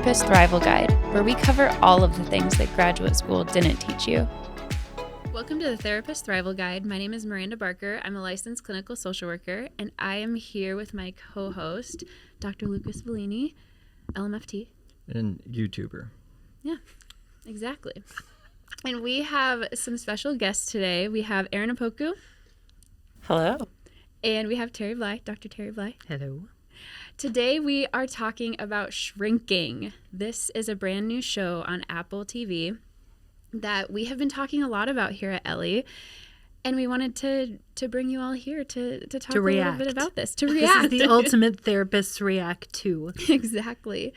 Therapist Thrival Guide, where we cover all of the things that graduate school didn't teach you. Welcome to the Therapist Thrival Guide. My name is Miranda Barker. I'm a licensed clinical social worker, and I am here with my co-host, Dr. Lucas Volini, LMFT. And YouTuber. Yeah, exactly. And we have some special guests today. We have Erin Opoku. Hello. And we have Terry Bly, Dr. Terry Bly. Hello. Today we are talking about Shrinking. This is a brand new show on Apple TV that we have been talking a lot about here at Ellie. And we wanted to bring you all here to talk a little bit about this. To react. This is the ultimate therapist's react to. Exactly.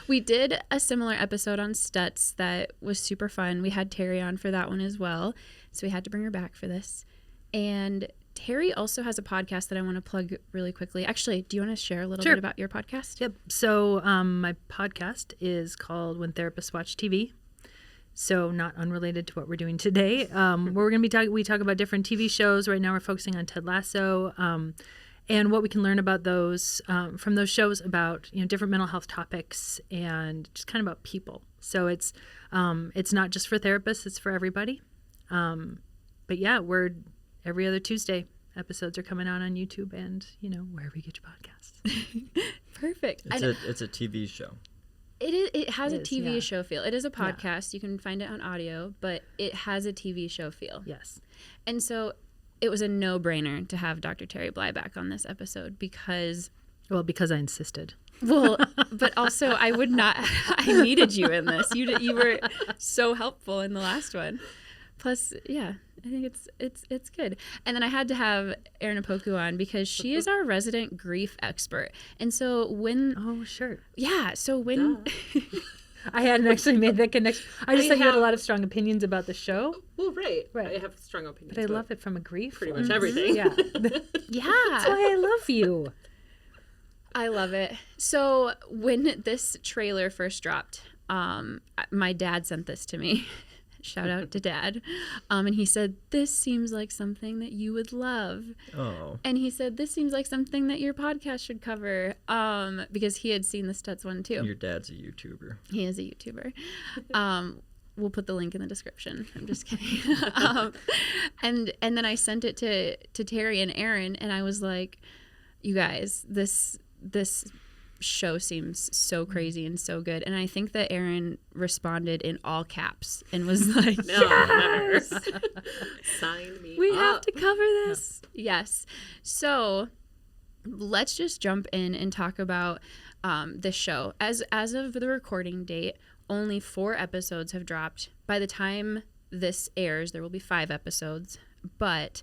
We did a similar episode on Stutz that was super fun. We had Terry on for that one as well. So we had to bring her back for this. And Terry also has a podcast that I want to plug really quickly. Actually, do you want to share a little bit about your podcast? Yep. So my podcast is called When Therapists Watch TV. So not unrelated to what we're doing today. We're going to be we talk about different TV shows. Right now we're focusing on Ted Lasso and what we can learn about those from those shows about different mental health topics and just kind of about people. So it's not just for therapists; it's for everybody. But yeah, we're every other Tuesday. Episodes are coming out on YouTube and wherever you get your podcasts. Perfect. It's a TV show. It has a TV show feel. It is a podcast. Yeah. You can find it on audio, but it has a TV show feel. Yes. And so it was a no-brainer to have Dr. Terry Bly back on this episode because I insisted. Well, but also I needed you in this. You were so helpful in the last one. Plus, yeah, I think it's good. And then I had to have Erin Opoku on because she is our resident grief expert. And so when... Oh, sure. Yeah, so when... I hadn't actually made that connection. I just thought you had a lot of strong opinions about the show. Well, right. I have strong opinions. But I love it from a grief. Pretty much everything. Yeah. Yeah. That's why I love you. I love it. So when this trailer first dropped, my dad sent this to me. Shout out to Dad. And he said, this seems like something that you would love. Oh. And he said, this seems like something that your podcast should cover. Because he had seen the Stutz one too. Your dad's a YouTuber. He is a YouTuber. We'll put the link in the description. I'm just kidding. And then I sent it to Terry and Erin, and I was like, you guys, this show seems so crazy and so good. And I think that Erin responded in all caps and was like, yes! Sign me We up. have to cover this. Yeah. Yes. So let's just jump in and talk about this show. As of the recording date, only 4 episodes have dropped. By the time this airs, there will be 5 episodes. But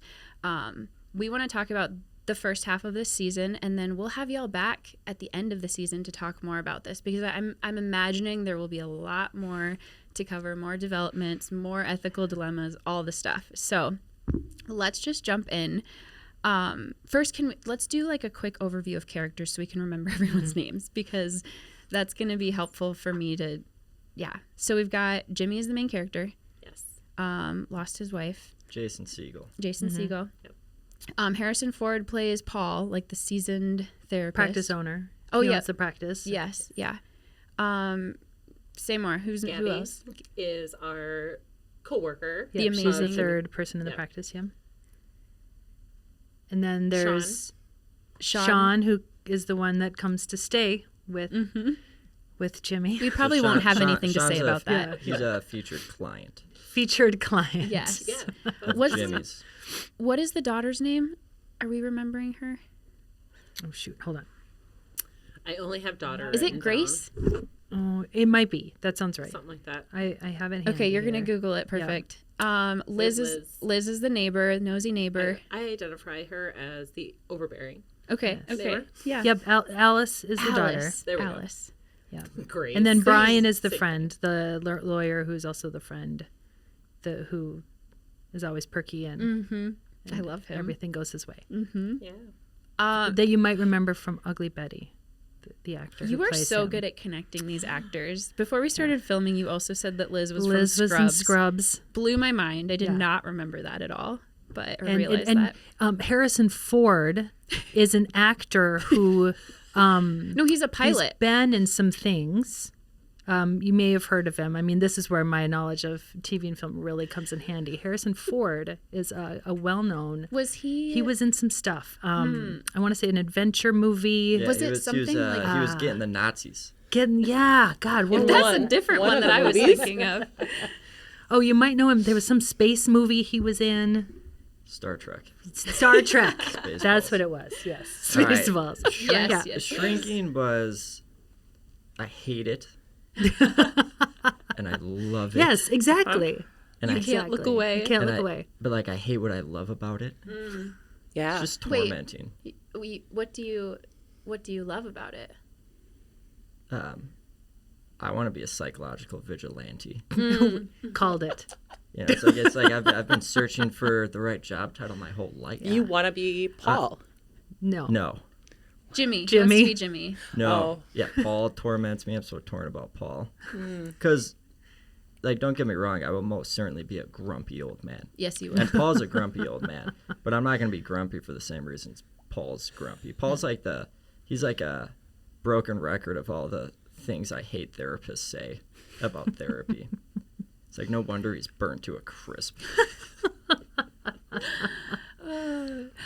we want to talk about the first half of this season, and then we'll have y'all back at the end of the season to talk more about this, because I'm imagining there will be a lot more to cover, more developments, more ethical dilemmas, all the stuff. So let's just jump in. First, let's do like a quick overview of characters so we can remember everyone's names, because that's going to be helpful for me to, So we've got Jimmy is the main character. Yes. Lost his wife. Jason Segel. Segel. Yep. Harrison Ford plays Paul, like the seasoned therapist. Practice owner. Oh, yeah. It's a practice. Yes, yeah. Say more. Who else? Is our co-worker. The amazing third person in the practice, yeah. And then there's Sean, who is the one that comes to stay with Jimmy. We probably won't have anything to say about that. Yeah, he's a featured client. Featured client. Yes. Yeah. Jimmy's. What is the daughter's name? Are we remembering her? Oh, shoot. Hold on. I only have daughter. Is it Grace? Oh, it might be. That sounds right. Something like that. I haven't. Okay, you're gonna Google it. Perfect. Yeah. Liz is the neighbor, nosy neighbor. I identify her as the overbearing. Okay. Yes. Okay. Yeah. Yep. Alice is the daughter. There we Alice. go. Yeah. Great. And then Brian is the friend, the lawyer who's also the friend, who is always perky and I love him. Everything goes his way. Yeah. That you might remember from Ugly Betty, the actor. You are so good at connecting these actors. Before we started filming, you also said that Liz was from Scrubs. in Scrubs. Blew my mind. I did not remember that at all. But I realized that. Harrison Ford is an actor who no, he's a pilot. He's been in some things. You may have heard of him. I mean, this is where my knowledge of TV and film really comes in handy. Harrison Ford is a well-known. Was he? He was in some stuff. I want to say an adventure movie. Yeah, Was he it he was, something like- he was getting the Nazis. God, what That's was a different one one of that the I was movies. thinking of. Oh, you might know him. There was some space movie he was in. Star Trek. Star Trek. Spaceballs. That's what it was. Yes. All right. Spaceballs. Yes, Yeah. yes. Shrinking was, I hate it, and I love it. Yes, exactly. and You I can't look away. You can't and look I- away. But like, I hate what I love about it. Yeah. It's just Wait. tormenting. What do you love about it? I want to be a psychological vigilante. Called it. You know, it's like I've been searching for the right job title my whole life. You want to be Paul. No. No. Jimmy. Jimmy. Wants to be Jimmy. No. Oh. Yeah, Paul torments me. I'm so torn about Paul. Because, like, don't get me wrong, I will most certainly be a grumpy old man. Yes, you And would. Paul's a grumpy old man. But I'm not going to be grumpy for the same reasons Paul's grumpy. Paul's like he's like a broken record of all the things I hate therapists say about therapy. It's like, no wonder he's burnt to a crisp.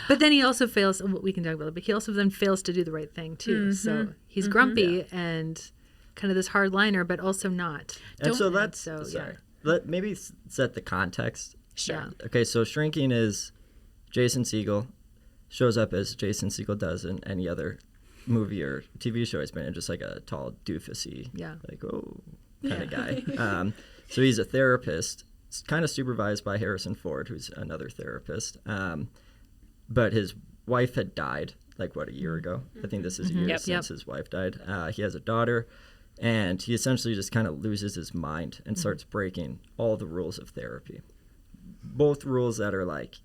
But then he also fails. We can talk about it. But he also then fails to do the right thing too. So he's grumpy and kind of this hard liner, but also not. And so let's so, sorry. yeah. Let maybe set the context. Sure. Okay, so Shrinking is Jason Segel shows up as Jason Segel does in any other movie or TV show he's been in, just like a tall doofusy, Yeah. like kind of guy. So he's a therapist, kind of supervised by Harrison Ford, who's another therapist. But his wife had died like a year ago. I think this is a year Yep. since his wife died. He has a daughter, and he essentially just kind of loses his mind and starts breaking all the rules of therapy. Both rules that are like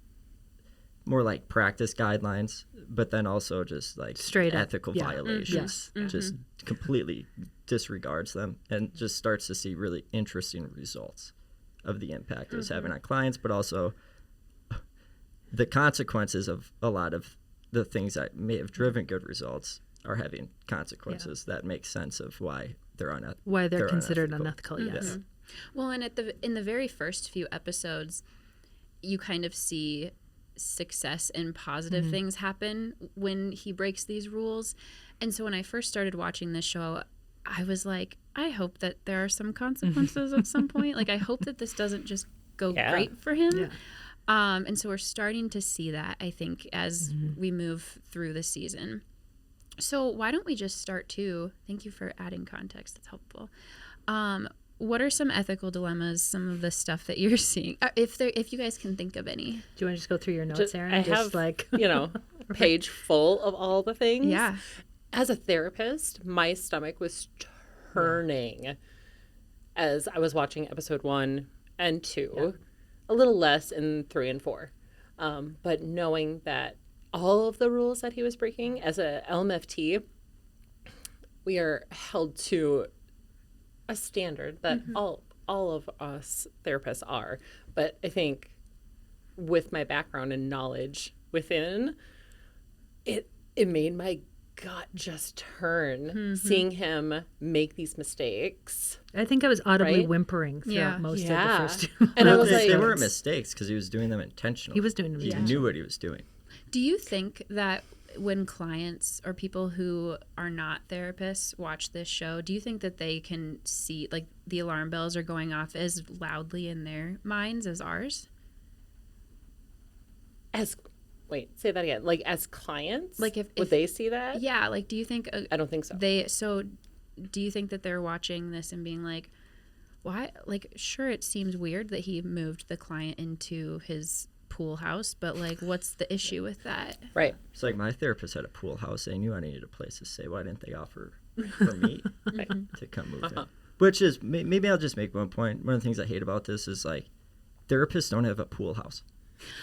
more like practice guidelines, but then also just like Straight up. ethical Yeah. violations. Yes. Just completely disregards them and just starts to see really interesting results of the impact it was having on clients, but also the consequences of a lot of the things that may have driven good results are having consequences that make sense of why they're Why they're they're considered unethical. unethical, yes. Well, and in the very first few episodes, you kind of see success and positive things happen when he breaks these rules. And so when I first started watching this show, I was like, I hope that there are some consequences at some point. Like, I hope that this doesn't just go Yeah. great for him. Yeah. And so we're starting to see that, I think, as we move through the season. So why don't we just start too? Thank you for adding context. That's helpful. What are some ethical dilemmas, some of the stuff that you're seeing? If you guys can think of any. Do you want to just go through your notes, Just- Aaron? I Just have, like page full of all the things. Yeah. As a therapist, my stomach was turning as I was watching episode 1 and 2, a little less in 3 and 4. But knowing that all of the rules that he was breaking as a LMFT, we are held to a standard that all of us therapists are. But I think with my background and knowledge within, it made my gut just turn seeing him make these mistakes. I think I was audibly Right? whimpering throughout Yeah. most of the Yeah. first two. And I Well, was they like, weren't mistakes because he was doing them intentionally. He was doing them He intentionally. knew what he was doing. Do you think that when clients or people who are not therapists watch this show, do you think that they can see, like, the alarm bells are going off as loudly in their minds as ours? wait, say that again. Like as clients, Like would if they see that? Yeah, like, do you think I don't think so. do you think that they're watching this and being like, why? Like, sure, it seems weird that he moved the client into his pool house, but like, what's the issue with that? Right. It's like my therapist had a pool house. They knew I needed a place to stay. Why didn't they offer for me to come move in? Which is, maybe I'll just make one point. One of the things I hate about this is like therapists don't have a pool house.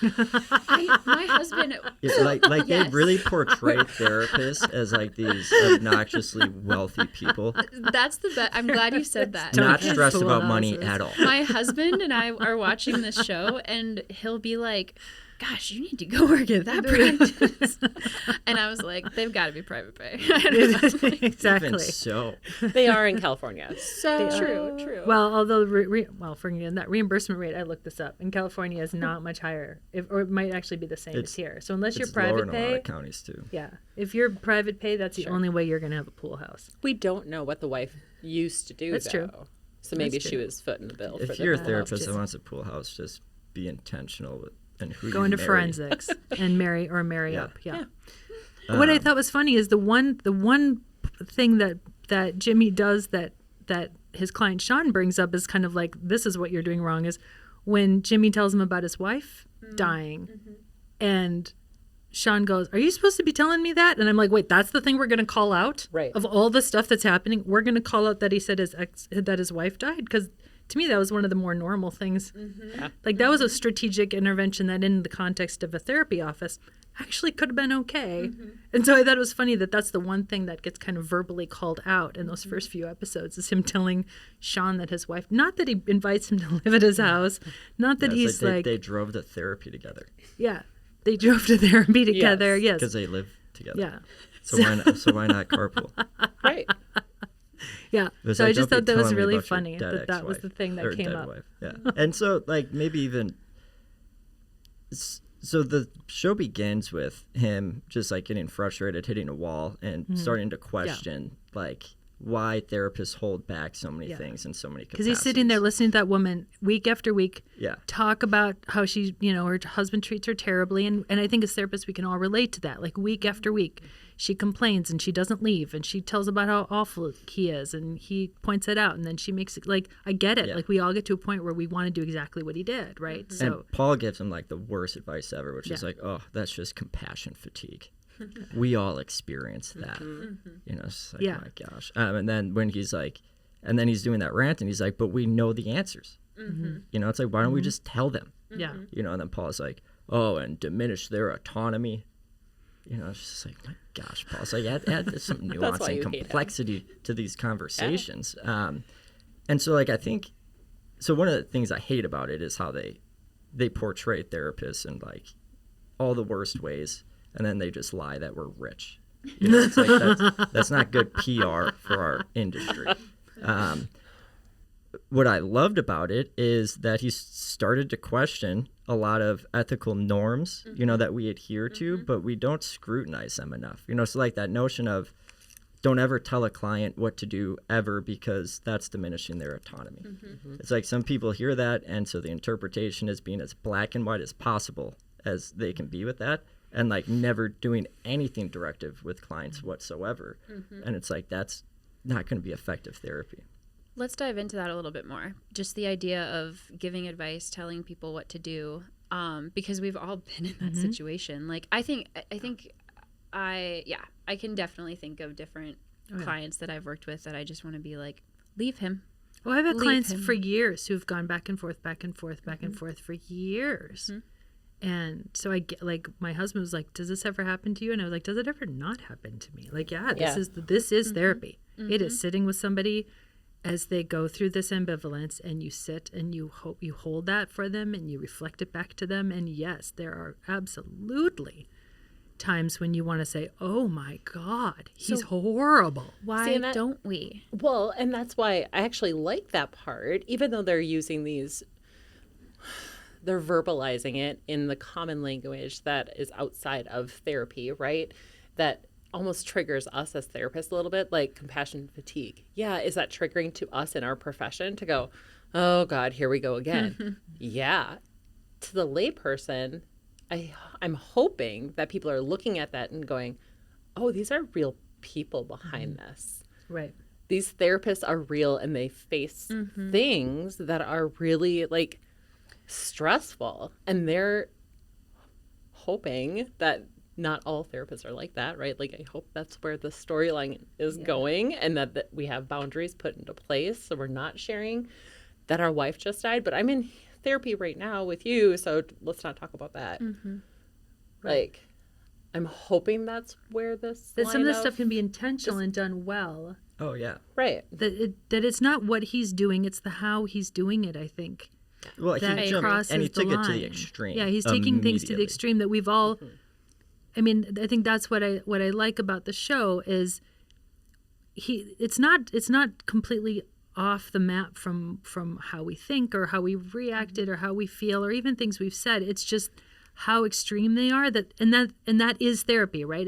My husband, It's like they Yes. really portray therapists as like these obnoxiously wealthy people, that's the best. I'm glad you said that. not have stressed pool about money houses. at all. My husband and I are watching this show, and he'll be like, gosh, you need to go work at that practice. And I was like, they've got to be private pay. Exactly. Even so, They are in California. So True. Well, although, for that reimbursement rate, I looked this up. In California is not much higher, or it might actually be the same as here. So unless you're it's lower private in a lot pay, of counties too. yeah, if you're private pay, that's the only way you're going to have a pool house. we don't know what the wife used to do, That's though. true. So maybe That's she true. was footing the bill for If the you're a pool therapist house. that wants a pool house, just be intentional with and who Go you into marry. forensics and marry Yeah. up. Yeah. Yeah. What I thought was funny is the one thing that Jimmy does that his client Sean brings up is kind of like, this is what you're doing wrong, is when Jimmy tells him about his wife dying, and Sean goes, "Are you supposed to be telling me that?" And I'm like, "Wait, that's the thing we're going to call out? Right. Of all the stuff that's happening, we're going to call out that he said that his wife died?" Because to me, that was one of the more normal things. Yeah. Like, that was a strategic intervention that, in the context of a therapy office, actually could have been okay. And so I thought it was funny that that's the one thing that gets kind of verbally called out in those first few episodes, is him telling Sean that his wife, not that he invites him to live at his house, not that Yeah, it's he's they drove to therapy together yeah, they drove to therapy together. Yes. because they live together. Yeah. So why not carpool? Right. Yeah. It was So I like, just "Don't thought be that was telling me really about your funny dead that was the ex-wife thing or that came dead up. wife." Yeah. And so like maybe even so the show begins with him just like getting frustrated, hitting a wall, and starting to question like why therapists hold back so many things in so many Because he's sitting there listening to that woman week after week Yeah. talk about how she, her husband treats her terribly. And I think as therapists, we can all relate to that. Like, week after week, she complains and she doesn't leave. And she tells about how awful he is. And he points it out. And then she makes it, like, I get it. Yeah. Like, we all get to a point where we want to do exactly what he did, right? So, And Paul gives him like the worst advice ever, which is like, "Oh, that's just compassion fatigue. We all experience that." It's like, Yeah. my gosh. And then when he's like, and then he's doing that rant, and he's like, "But we know the answers." It's like, why don't we just tell them? yeah. And then Paul's like, "Oh, and diminish their autonomy." It's just like, my gosh, Paul. So add some nuance why and you hate him. complexity to these conversations. And so, like, I think, so one of the things I hate about it is how they portray therapists in, like, all the worst ways, and then they just lie that we're rich. It's like, that's not good PR for our industry. What I loved about it is that he started to question a lot of ethical norms, that we adhere to, but we don't scrutinize them enough. So like that notion of don't ever tell a client what to do ever, because that's diminishing their autonomy. It's like some people hear that, and so the interpretation is being as black and white as possible as they can be with that, and like never doing anything directive with clients whatsoever. And it's like, that's not going to be effective therapy. Let's dive into that a little bit more. Just the idea of giving advice, telling people what to do, because we've all been in that situation. Like, I can definitely think of different clients that I've worked with that I just want to be like, leave him. Well, I've had Leave clients him. for years who've gone back and forth for years. And so I get, like, my husband was like, "Does this ever happen to you?" And I was like, "Does it ever not happen to me?" Like, this is therapy. It is sitting with somebody as they go through this ambivalence, and you sit and you hold that for them, and you reflect it back to them. And yes, there are absolutely times when you want to say, "Oh my God, he's horrible." Why See, and that- don't we? Well, and that's why I actually like that part, even though they're using they're verbalizing it in the common language that is outside of therapy, right? That almost triggers us as therapists a little bit, like compassion fatigue. Yeah, is that triggering to us in our profession to go, "Oh God, here we go again"? Yeah. To the layperson, I'm hoping that people are looking at that and going, "Oh, these are real people behind this. Right. These therapists are real, and they face things that are really like stressful, and they're hoping that not all therapists are like that, right? Like, I hope that's where the storyline is going, and that we have boundaries put into place, so we're not sharing that our wife just died, but I'm in therapy right now with you, so let's not talk about that. Like, I'm hoping that's where this That some of line this stuff can be intentional and done well. Oh, yeah. right. That it's not what he's doing, it's the how he's doing it, I think. Well, that he jumped crosses and he the took it line. to the extreme. Yeah, he's taking things to the immediately. extreme that we've all. I mean, I think that's what I like about the show is it's not completely off the map from how we think or how we reacted or how we feel or even things we've said. It's just how extreme they are, and that is therapy, right?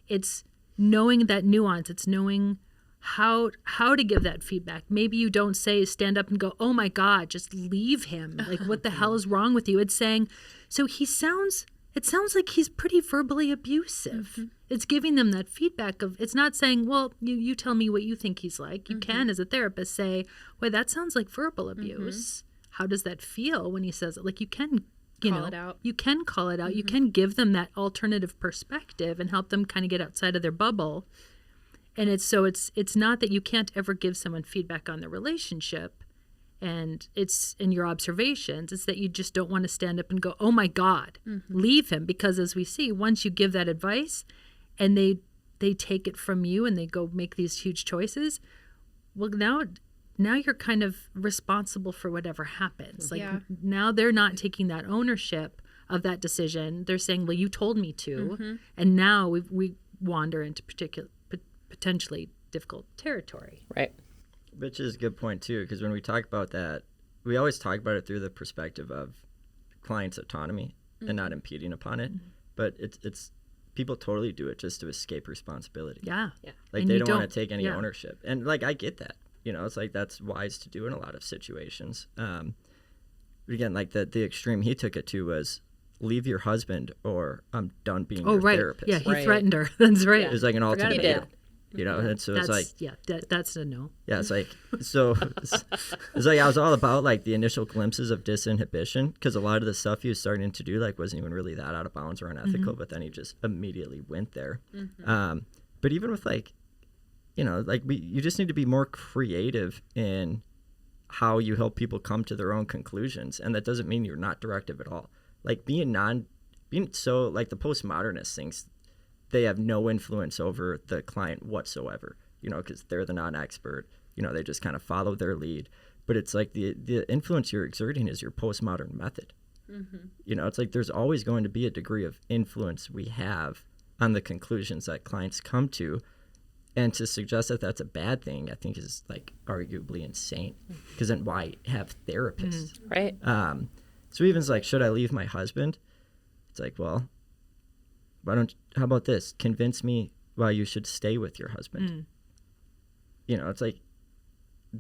It's knowing that nuance. It's knowing how to give that feedback. Maybe you don't say stand up and go, "Oh my God, just leave him." Like, what the hell is wrong with you? It's saying, so it sounds like he's pretty verbally abusive. It's giving them that feedback of, it's not saying, well, you tell me what you think he's like. You can, as a therapist, say, wait, that sounds like verbal abuse. How does that feel when he says it? Like, you can, Call it out. You can call it out. You can give them that alternative perspective and help them kind of get outside of their bubble. And it's not that you can't ever give someone feedback on the relationship and it's in your observations. It's that you just don't want to stand up and go, oh my God, leave him. Because as we see, once you give that advice and they take it from you and they go make these huge choices, well, now you're kind of responsible for whatever happens. Like, now they're not taking that ownership of that decision. They're saying, well, you told me to. And now we wander into potentially difficult territory. Right. Which is a good point too, because when we talk about that, we always talk about it through the perspective of clients' autonomy and not impeding upon it. But it's people totally do it just to escape responsibility. Yeah. Like, And they you don't want to take any yeah. ownership, and like, I get that. It's like that's wise to do in a lot of situations. But again, like the extreme he took it to was leave your husband or I'm done being your therapist. Yeah, he threatened her. That's right. It was like an Forgot ultimate. about He did. And so it's like, that's a no. yeah, it's like, so it's like I was all about like the initial glimpses of disinhibition, because a lot of the stuff he was starting to do like wasn't even really that out of bounds or unethical, but then he just immediately went there. But even with like, like you just need to be more creative in how you help people come to their own conclusions, and that doesn't mean you're not directive at all. Like being so like the postmodernists thinks they have no influence over the client whatsoever, because they're the non-expert. They just kind of follow their lead. But it's like the influence you're exerting is your postmodern method. It's like there's always going to be a degree of influence we have on the conclusions that clients come to. And to suggest that that's a bad thing, I think is like arguably insane. Because then why have therapists? Right. So even like, should I leave my husband? It's like, well, how about this? Convince me why you should stay with your husband. It's like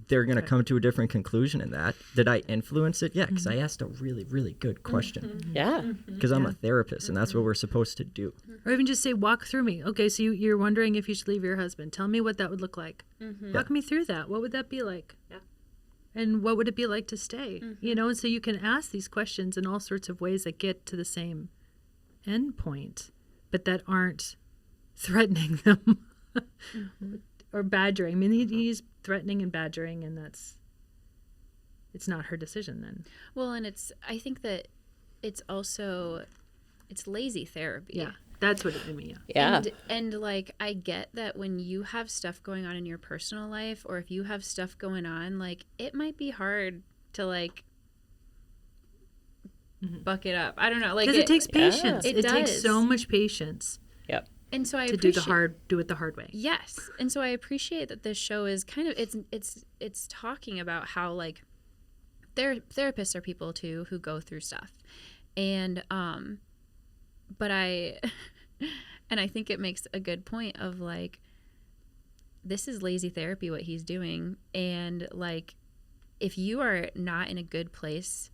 they're going to come to a different conclusion in that. Did I influence it? Yeah, because I asked a really, really good question. Yeah. Because I'm a therapist, and that's what we're supposed to do. Or even just say, walk through me. Okay, so you're wondering if you should leave your husband. Tell me what that would look like. Walk me through that. What would that be like? Yeah. And what would it be like to stay? And so you can ask these questions in all sorts of ways that get to the same end point, but that aren't threatening them or badgering. I mean, he's threatening and badgering, and it's not her decision then. Well, and I think that it's lazy therapy. Yeah, that's what it means. Yeah. And like, I get that when you have stuff going on in your personal life, or if you have stuff going on, like, it might be hard to like buck it up. I don't know, like, because it takes patience. It It takes does. so much patience Yep. and so I to appreciate do it the hard way. Yes. And so I appreciate that this show is kind of it's talking about how like therapists are people too who go through stuff. And but I think it makes a good point of like, this is lazy therapy what he's doing, and like, if you are not in a good place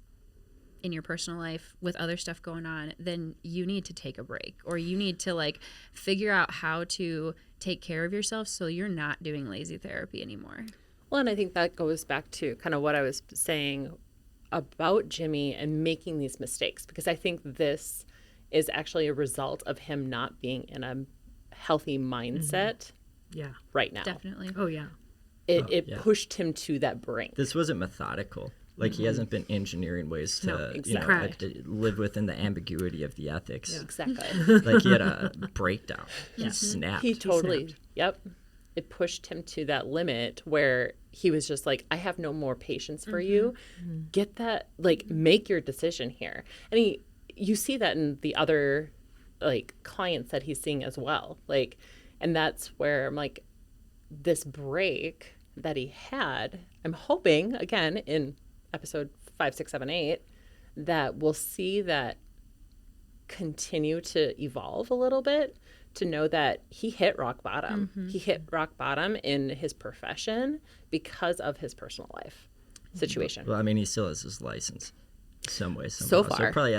in your personal life with other stuff going on, then you need to take a break, or you need to like figure out how to take care of yourself so you're not doing lazy therapy anymore. Well, and I think that goes back to kind of what I was saying about Jimmy and making these mistakes, because I think this is actually a result of him not being in a healthy mindset Yeah, right now. Definitely. oh yeah. It yeah. pushed him to that brink. This wasn't methodical. Like, he hasn't been engineering ways to, No, exactly. Correct. live within the ambiguity of the ethics. Yeah. Exactly. Like, he had a breakdown. He snapped. He totally, snapped. yep. It pushed him to that limit where he was just like, I have no more patience for you. Get that, like, make your decision here. And you see that in the other, like, clients that he's seeing as well. Like, and that's where I'm like, this break that he had, I'm hoping, again, in episode 5, 6, 7, 8, that we'll see that continue to evolve a little bit, to know that he hit rock bottom. He hit rock bottom in his profession because of his personal life situation. Well, I mean, he still has his license some way, somehow. So far. So probably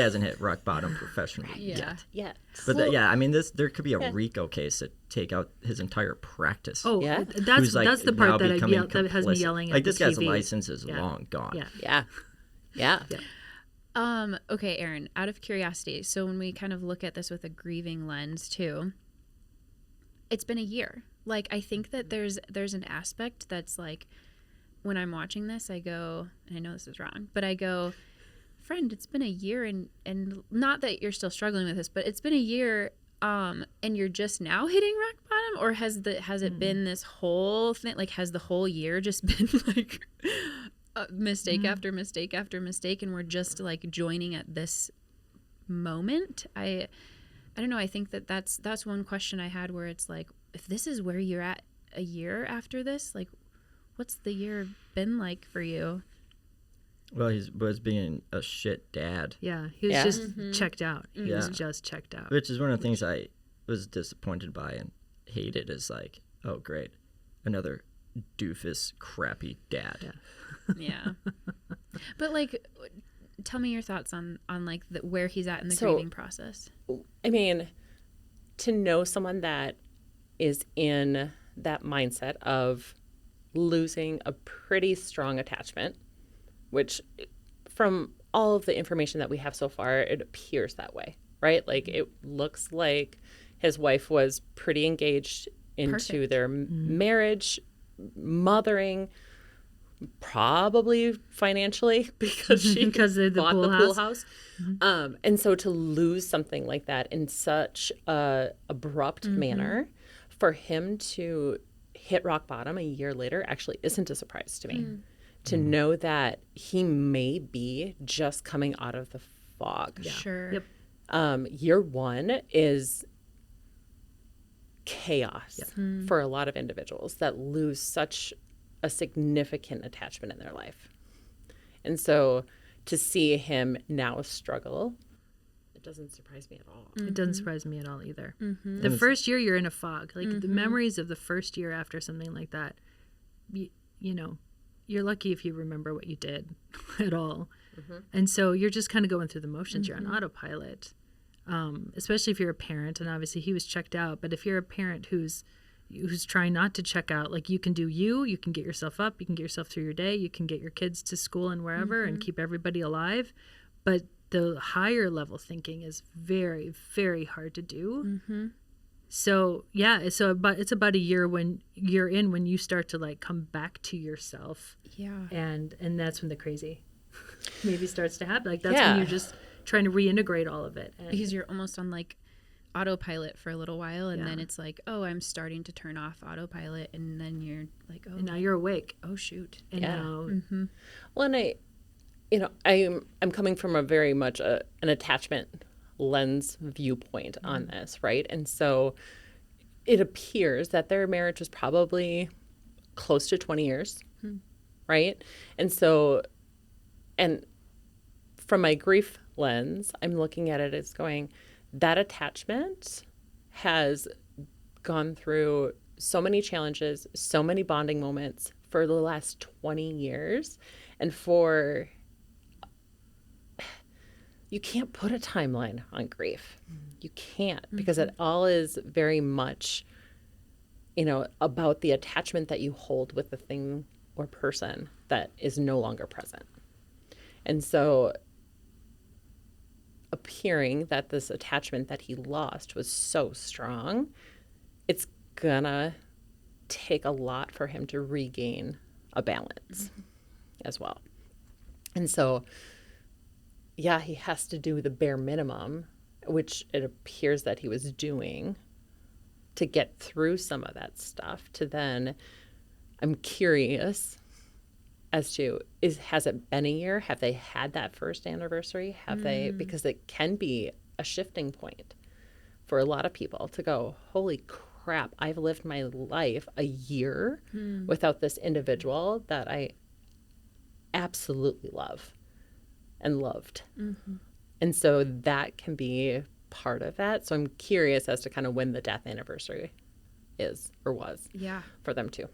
hasn't hit rock bottom professionally Yeah. yet. Yeah. But yeah, I mean, there could be a RICO case to take out his entire practice. Oh, Yeah. that's the part now that becoming that has me complicit. yelling at Like, the this guy's TV. license is Yeah. long gone. Yeah. Yeah. Okay, Erin, out of curiosity, so when we kind of look at this with a grieving lens too, it's been a year. Like, I think that there's an aspect that's like, when I'm watching this, I go, and I know this is wrong, but I go, friend, it's been a year, and not that you're still struggling with this, but it's been a year, and you're just now hitting rock bottom, or has it been this whole thing? Like, has the whole year just been like mistake after mistake after mistake, and we're just like joining at this moment? I don't know. I think that's one question I had, where it's like, if this is where you're at a year after this, like, what's the year been like for you? Well, he was being a shit dad, Yeah, he was Yeah. just checked out. He was Yeah. just checked out. which is one of the things I was disappointed by and hated, is like, oh, great, another doofus, crappy dad. Yeah. But like, tell me your thoughts on like where he's at in the So- grieving process. I mean, to know someone that is in that mindset of losing a pretty strong attachment, which from all of the information that we have so far, it appears that way, right? Like, it looks like his wife was pretty engaged into Perfect. their marriage, mothering, probably financially, because she Because of the bought pool the pool house. house. And so to lose something like that in such a abrupt manner, for him to hit rock bottom a year later actually isn't a surprise to me. To know that he may be just coming out of the fog. Sure. Yep. Year one is chaos for a lot of individuals that lose such a significant attachment in their life. And so to see him now struggle, it doesn't surprise me at all. It doesn't surprise me at all either. Mm-hmm. The first year, you're in a fog. Like, the memories of the first year after something like that, you know, you're lucky if you remember what you did at all. And so you're just kind of going through the motions. You're on autopilot, especially if you're a parent. And obviously he was checked out. But if you're a parent who's trying not to check out, like, you can do you can get yourself up, you can get yourself through your day, you can get your kids to school and wherever and keep everybody alive. But the higher level thinking is very, very hard to do. So yeah, it's about a year when you start to like come back to yourself, Yeah. and that's when the crazy maybe starts to happen. Like, that's Yeah. when you're just trying to reintegrate all of it. And Because you're almost on like autopilot for a little while, and then Yeah. it's like, oh, I'm starting to turn off autopilot, and then you're like, oh, and now you're awake. oh shoot. And Yeah. now Well, and I'm coming from a very much an attachment lens viewpoint on this, right? And so it appears that their marriage was probably close to 20 years, right? And so, and from my grief lens, I'm looking at it as going, that attachment has gone through so many challenges, so many bonding moments for the last 20 years. And you can't put a timeline on grief. You can't, because it all is very much, about the attachment that you hold with the thing or person that is no longer present. And so appearing that this attachment that he lost was so strong, it's gonna take a lot for him to regain a balance as well. And so, yeah, he has to do the bare minimum, which it appears that he was doing, to get through some of that stuff, to then I'm curious as to has it been a year? Have they had that first anniversary? Have they, because it can be a shifting point for a lot of people to go, holy crap, I've lived my life a year without this individual that I absolutely love and loved. And so that can be part of that. So I'm curious as to kind of when the death anniversary is or was for them too.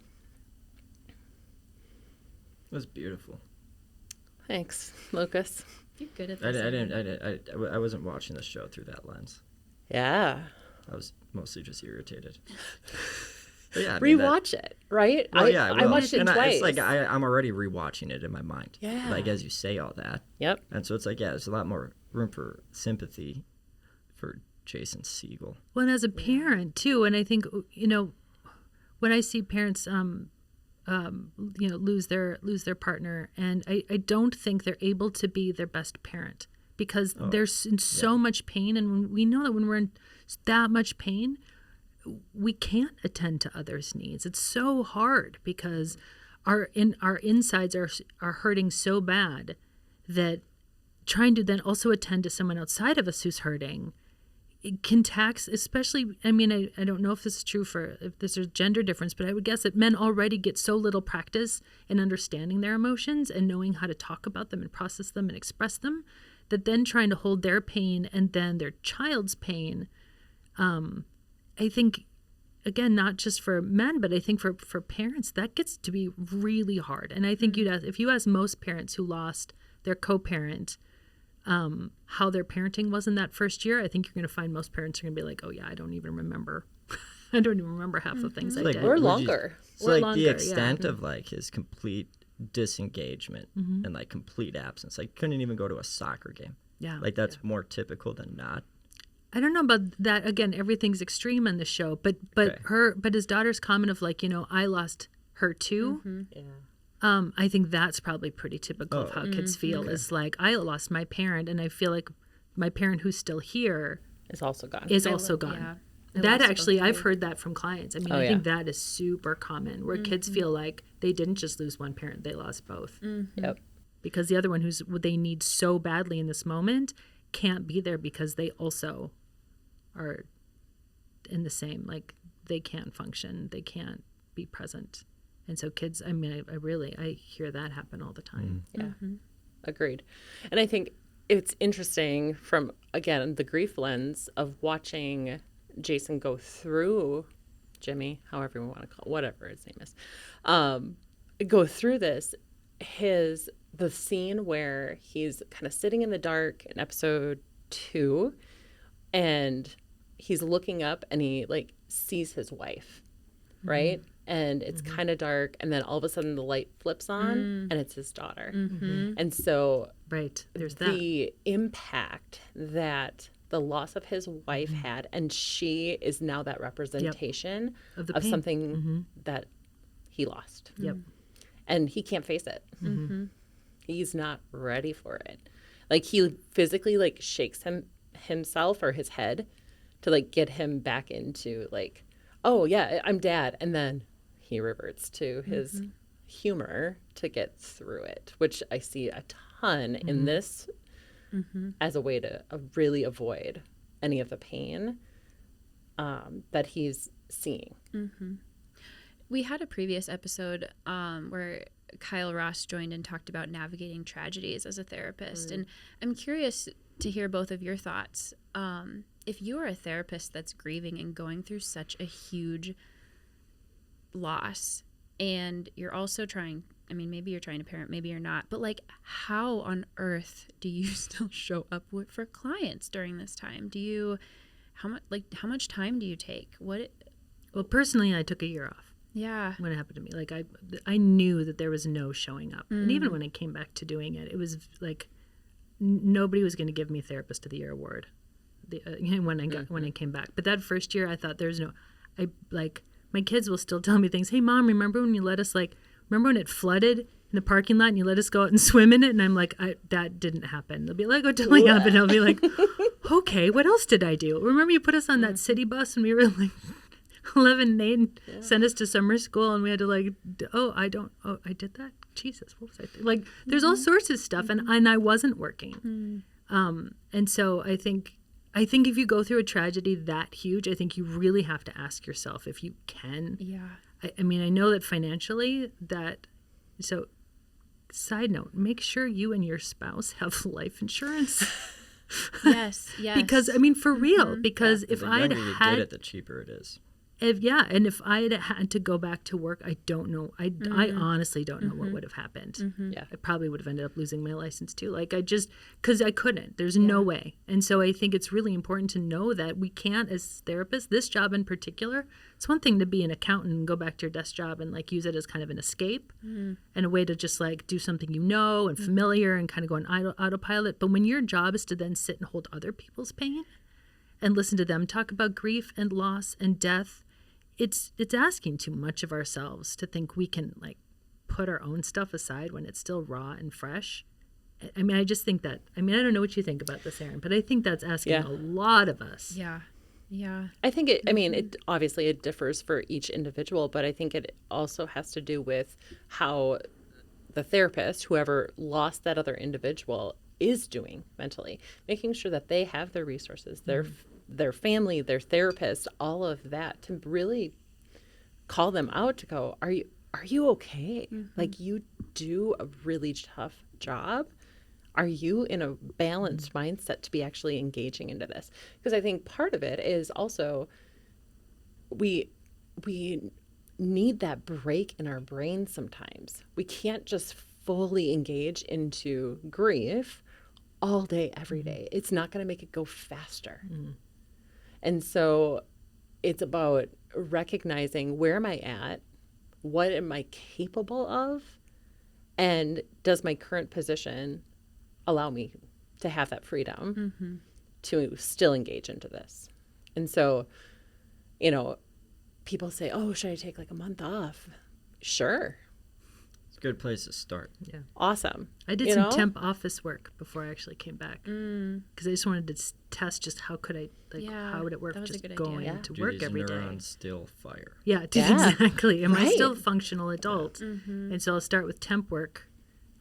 It was beautiful. Thanks, Lucas. You're good at I this. I wasn't watching the show through that lens. Yeah. I was mostly just irritated. But yeah, I mean, Rewatch it, right? Well, yeah, I watched it and twice. It's like I'm already rewatching it in my mind. Yeah. Like as you say all that. Yep. And so it's like, yeah, there's a lot more room for sympathy for Jason Segel. Well, and as a parent too, and I think, you know, when I see parents, you know, lose their partner, and I don't think they're able to be their best parent because they're in so much pain, and we know that when we're in that much pain, we can't attend to others' needs. It's so hard because our insides are hurting so bad that trying to then also attend to someone outside of us who's hurting, it can tax, especially, I mean, I don't know if this is true if this is gender difference, but I would guess that men already get so little practice in understanding their emotions and knowing how to talk about them and process them and express them, that then trying to hold their pain and then their child's pain, I think, again, not just for men, but I think for parents, that gets to be really hard. And I think if you ask most parents who lost their co-parent, how their parenting was in that first year, I think you're going to find most parents are going to be like, oh yeah, I don't even remember. I don't even remember half the things I Like, did. Or longer. So Or like longer, the yeah. extent of like his complete disengagement and like complete absence. Like couldn't even go to a soccer game. Yeah. Like that's more typical than not. I don't know about that. Again, everything's extreme on the show, but his daughter's comment of like, you know, I lost her too. Yeah. I think that's probably pretty typical of how kids feel. Is like, I lost my parent, and I feel like my parent who's still here It's also gone. is also gone. Yeah. I That lost actually, both I've too. heard that from clients. I mean, Oh, I think yeah. that is super common where kids feel like they didn't just lose one parent, they lost both. Yep. Because the other one who's what they need so badly in this moment can't be there because they also are in the same, like they can't function, they can't be present. And so kids, I mean, I hear that happen all the time. Yeah. Agreed. And I think it's interesting from, again, the grief lens of watching Jason go through Jimmy, however you want to call it, whatever his name is, go through this, the scene where he's kind of sitting in the dark in episode 2 and he's looking up and he like sees his wife, right? And it's kind of dark, and then all of a sudden the light flips on and it's his daughter. And so Right. There's that. the impact that the loss of his wife had, and she is now that representation Of the of pain. something that he lost. Yep. And he can't face it. He's not ready for it. Like he physically like shakes himself or his head to like get him back into like, oh yeah, I'm dad. And then he reverts to his humor to get through it, which I see a ton in this as a way to really avoid any of the pain that he's seeing. We had a previous episode where Kyle Ross joined and talked about navigating tragedies as a therapist. And I'm curious to hear both of your thoughts. If you are a therapist that's grieving and going through such a huge loss, and you're also trying, I mean, maybe you're trying to parent, maybe you're not, but like, how on earth do you still show up for clients during this time? How much time do you take? Well, personally, I took a year off. Yeah. When it happened to me, like I knew that there was no showing up, and even when I came back to doing it, it was like nobody was going to give me Therapist of the Year award. When I came back, but that first year, I thought my kids will still tell me things. Hey, Mom, remember when when it flooded in the parking lot and you let us go out and swim in it? And I'm like, that didn't happen. They'll be like, oh, totally happened. I'll be like, okay, what else did I do? Remember you put us on that city bus and we were like They sent us to summer school, and we had to like, I did that. Jesus, what was I thinking? Like, there's all sorts of stuff, and I wasn't working. And so I think if you go through a tragedy that huge, I think you really have to ask yourself if you can. Yeah. I mean, I know that financially so side note, make sure you and your spouse have life insurance. Yes. Because, I mean, for real, because if The I'd younger you had get it, the cheaper it is. and if I had to go back to work, I don't know. I honestly don't know what would have happened. Yeah. I probably would have ended up losing my license too. Like because I couldn't. There's no way. And so I think it's really important to know that we can't, as therapists, this job in particular, it's one thing to be an accountant and go back to your desk job and like use it as kind of an escape and a way to just like do something and familiar and kind of go on autopilot. But when your job is to then sit and hold other people's pain and listen to them talk about grief and loss and death, it's asking too much of ourselves to think we can like put our own stuff aside when it's still raw and fresh. I mean, I just think that, I don't know what you think about this, Erin, but I think that's asking a lot of us. Yeah. I think it obviously it differs for each individual, but I think it also has to do with how the therapist, whoever lost that other individual, is doing mentally, making sure that they have their resources, their family, their therapist, all of that, to really call them out to go, are you okay? Like, you do a really tough job. Are you in a balanced mindset to be actually engaging into this? Because I think part of it is also we need that break in our brain sometimes. We can't just fully engage into grief all day, every day. It's not going to make it go faster. And so it's about recognizing, where am I at? What am I capable of? And does my current position allow me to have that freedom to still engage into this? And so, people say, oh, should I take like a month off? Sure. It's a good place to start. Yeah. Awesome. I did some temp office work before I actually came back because I just wanted to test just how would it work just going to work every day. Neurons still fire? Yeah, exactly. Am I still a functional adult? And so I'll start with temp work,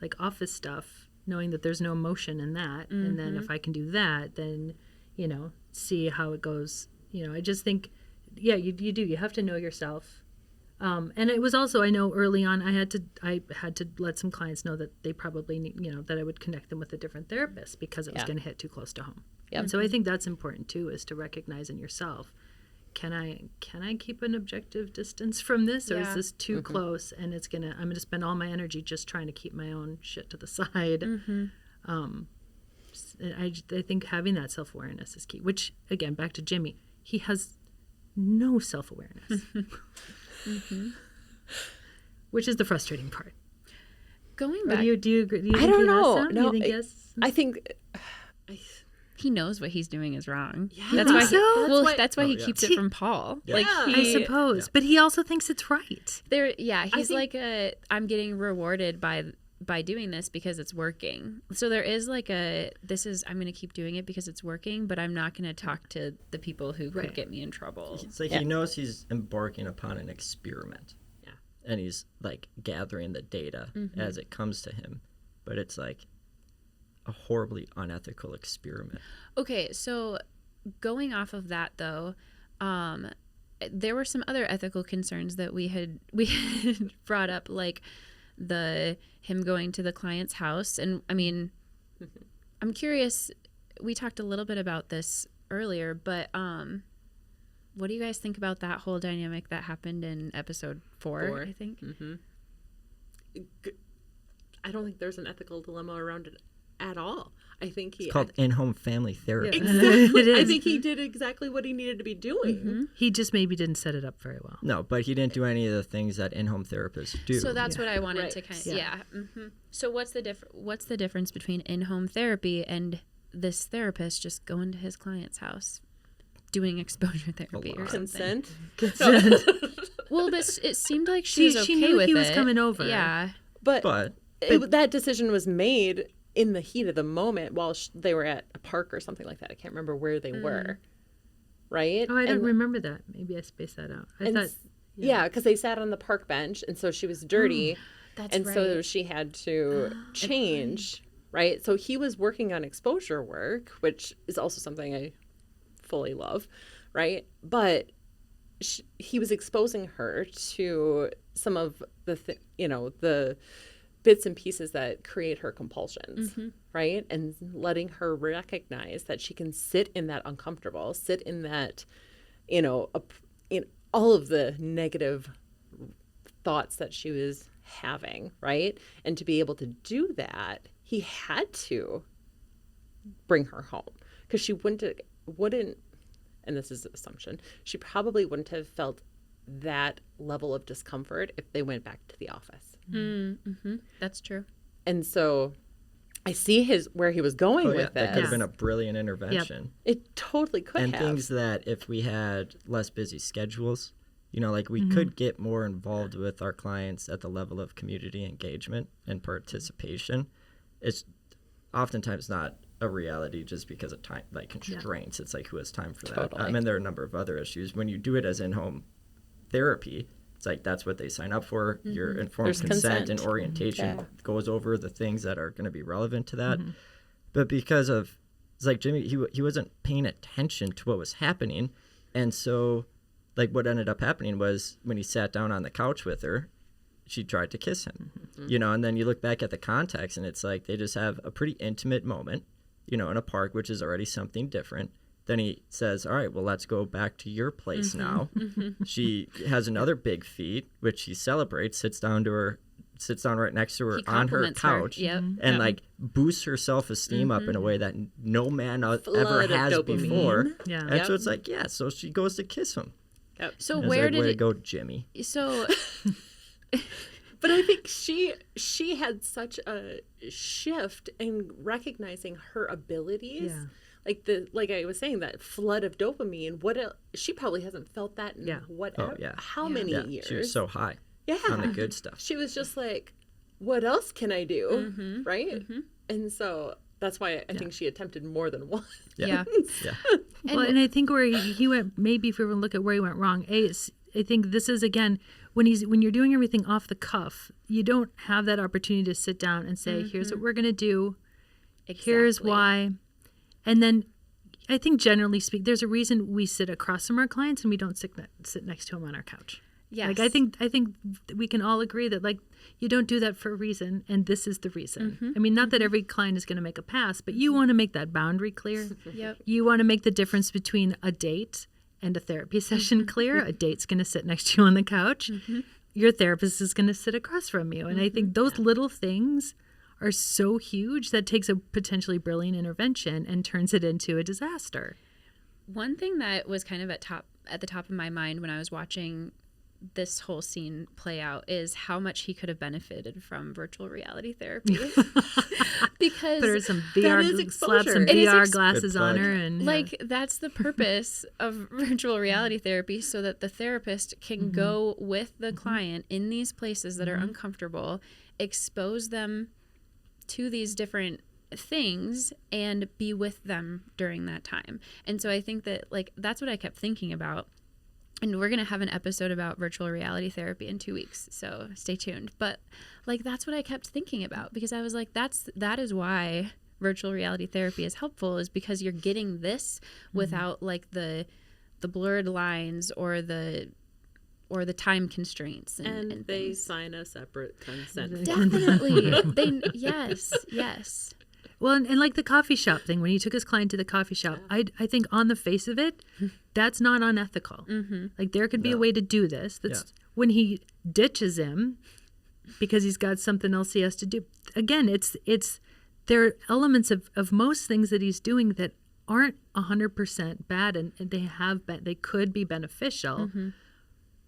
like office stuff, knowing that there's no emotion in that. And then if I can do that, then, see how it goes. I just think, you do. You have to know yourself. And it was also, I know early on, I had to let some clients know that they probably need, that I would connect them with a different therapist because it was going to hit too close to home. Yep. And so I think that's important too, is to recognize in yourself, can I keep an objective distance from this, or is this too close and I'm gonna spend all my energy just trying to keep my own shit to the side. I think having that self-awareness is key, which again, back to Jimmy, he has no self-awareness. Which is the frustrating part. Going back, do you agree? Do you I think don't he know. has some? No, you think yes? I think he knows what he's doing is wrong. Yeah. That's why he keeps it from Paul. Yeah. Like I suppose, but he also thinks it's right. He's like I'm getting rewarded by doing this because it's working. So there is like I'm going to keep doing it because it's working, but I'm not going to talk to the people who could get me in trouble. So he knows he's embarking upon an experiment. Yeah. And he's like gathering the data as it comes to him. But it's like a horribly unethical experiment. Okay, so going off of that though, there were some other ethical concerns that we had brought up, like him going to the client's house. And I mean, I'm curious, we talked a little bit about this earlier, but what do you guys think about that whole dynamic that happened in episode 4, I think? I don't think there's an ethical dilemma around it at all. I think It's called in-home family therapy. Exactly. It is. I think he did exactly what he needed to be doing. He just maybe didn't set it up very well. No, but he didn't do any of the things that in-home therapists do. So that's what I wanted Right. to kind of, So what's the difference between in-home therapy and this therapist just going to his client's house, doing exposure therapy or something? Consent. Well, but it seemed like she was okay she knew with he was it. coming over. Yeah. But That decision was made in the heat of the moment while they were at a park or something like that. I can't remember where they were. right? Oh, I don't And- remember that. Maybe I spaced that out. I and thought, s- yeah, because they sat on the park bench, and so she was dirty, That's and so right. she had to change, right? So he was working on exposure work, which is also something I fully love, right? But he was exposing her to some of the the bits and pieces that create her compulsions, right? And letting her recognize that she can sit in that uncomfortable, sit in that, in all of the negative thoughts that she was having, right? And to be able to do that, he had to bring her home because she wouldn't, and this is an assumption, she probably wouldn't have felt that level of discomfort if they went back to the office. Mm-hmm. That's true. And so I see where he was going Oh, yeah, with that this. could have been a brilliant intervention. It totally could And have. things that if we had less busy schedules, like we could get more involved with our clients at the level of community engagement and participation. It's oftentimes not a reality just because of time, like constraints. It's like, who has time for that? Totally. And there are a number of other issues. When you do it as in-home therapy, it's like that's what they sign up for. Your informed There's consent and consent. orientation goes over the things that are going to be relevant to that. But because of, it's like Jimmy, he wasn't paying attention to what was happening. And so like what ended up happening was when he sat down on the couch with her, she tried to kiss him, and then you look back at the context and it's like they just have a pretty intimate moment, in a park, which is already something different. Then he says, all right, well, let's go back to your place now. She has another big feat, which he celebrates, sits down right next to her He on her compliments her. couch Yep. and like boosts her self-esteem up in a way that no man ever Flood of has dopamine. before. Yeah. And so it's like, yeah, so she goes to kiss him. So It's where like, did way to it go, Jimmy. So But I think she had such a shift in recognizing her abilities. Yeah. Like I was saying, that flood of dopamine. She probably hasn't felt that in whatever, Oh, yeah. how many Yeah, years. she was so high yeah. on the good stuff. She was just like, what else can I do? Right? And so that's why I think she attempted more than one. yeah. Yeah. And I think where he went, maybe if we were to look at where he went wrong, I think this is, again, when you're doing everything off the cuff, you don't have that opportunity to sit down and say, here's what we're going to do. Here's Exactly. why. And then I think generally speaking, there's a reason we sit across from our clients and we don't sit next to them on our couch. Yes. Like I think we can all agree that like you don't do that for a reason, and this is the reason. I mean, not that every client is going to make a pass, but you want to make that boundary clear. Yep. You want to make the difference between a date and a therapy session clear. A date's going to sit next to you on the couch. Your therapist is going to sit across from you, and I think those little things are so huge that takes a potentially brilliant intervention and turns it into a disaster. One thing that was kind of at the top of my mind when I was watching this whole scene play out is how much he could have benefited from virtual reality therapy. Because Put her some That VR, is slap some exposure. It is VR ex- glasses Good on plug. her, and like that's the purpose of virtual reality therapy, so that the therapist can go with the client in these places that are uncomfortable, expose them to these different things and be with them during that time. And so I think that like that's what I kept thinking about. And we're going to have an episode about virtual reality therapy in 2 weeks, so stay tuned. But like that's what I kept thinking about, because I was like that is why virtual reality therapy is helpful, is because you're getting this without like the blurred lines or the time constraints And and they things. sign a separate consent. Definitely. Yes. well, and like the coffee shop thing, when he took his client to the coffee shop, I think on the face of it, that's not unethical. Like there could be a way to do this. That's when he ditches him because he's got something else he has to do. Again, it's there are elements of most things that he's doing that aren't 100% bad, and they could be beneficial.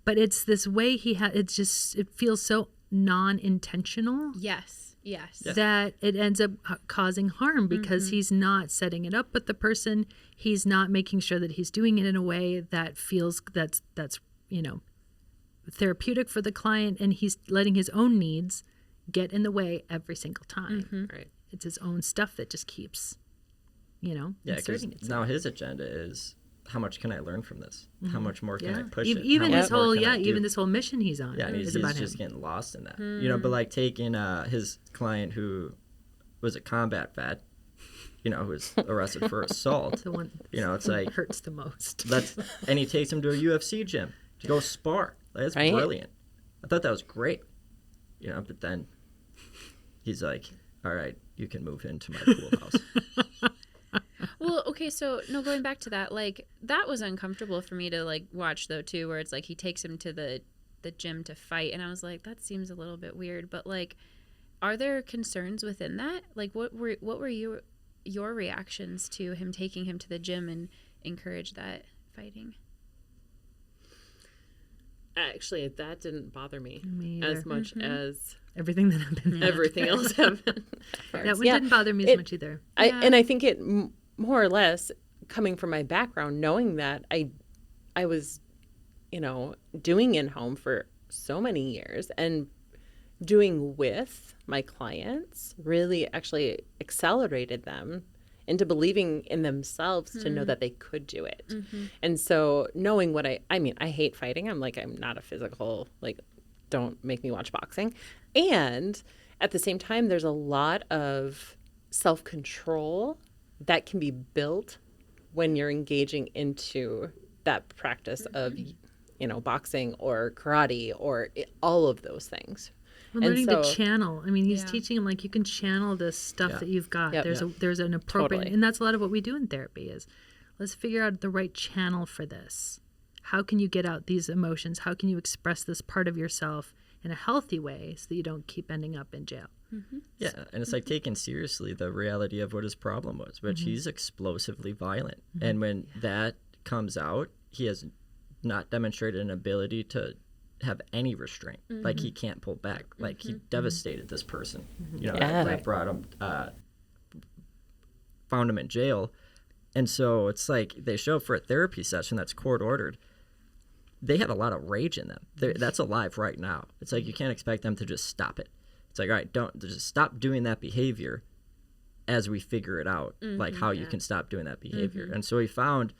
But it's this way it feels so non-intentional Yes. that it ends up causing harm because he's not setting it up with the person. He's not making sure that he's doing it in a way that feels that's therapeutic for the client, and he's letting his own needs get in the way every single time. Right. It's his own stuff that just keeps, Yeah, because inserting itself. now his agenda is how much can I learn from this? How much more can I push Even it? even How this much more whole can I do? even this whole mission he's on Yeah, and is he's about just him. getting lost in that. You know, but like taking his client who was a combat vet, you know, who was arrested for assault. The one You know, it's like hurts the most. and he takes him to a UFC gym to go spar. Like, that's Right. brilliant. I thought that was great. You know, but then he's like, all right, you can move into my pool house. Well, okay, so no, going back to that, like that was uncomfortable for me to like watch though too, where it's like he takes him to the gym to fight, and I was like, that seems a little bit weird. But like, are there concerns within that? Like, what were your reactions to him taking him to the gym and encourage that fighting? Actually, that didn't bother me Me as either. much as Everything that happened. everything else happened. That one Yeah. didn't bother me as much either. And I think it more or less coming from my background, knowing that I was, you know, doing in-home for so many years and doing with my clients really actually accelerated them into believing in themselves to know that they could do it. And so knowing what I mean, I hate fighting. I'm not a physical, like, don't make me watch boxing. And at the same time, there's a lot of self-control that can be built when you're engaging into that practice of, you know, boxing or karate or all of those things. We're And learning to so- channel. I mean, he's Yeah. teaching him like you can channel this stuff Yeah. that you've got. Yep. There's an appropriate, Totally. and that's a lot of what we do in therapy is let's figure out the right channel for this. How can you get out these emotions? How can you express this part of yourself in a healthy way so that you don't keep ending up in jail? Yeah, and it's like taking seriously the reality of what his problem was, which he's explosively violent. And when that comes out, he has not demonstrated an ability to have any restraint. Like he can't pull back. Like he devastated this person. You know, Yeah. that brought him, found him in jail. And so it's like they show up for a therapy session that's court ordered. They have a lot of rage in them. That's alive right now. It's like you can't expect them to just stop it. It's like, all right, don't just stop doing that behavior as we figure it out, like how you can stop doing that behavior. And so he found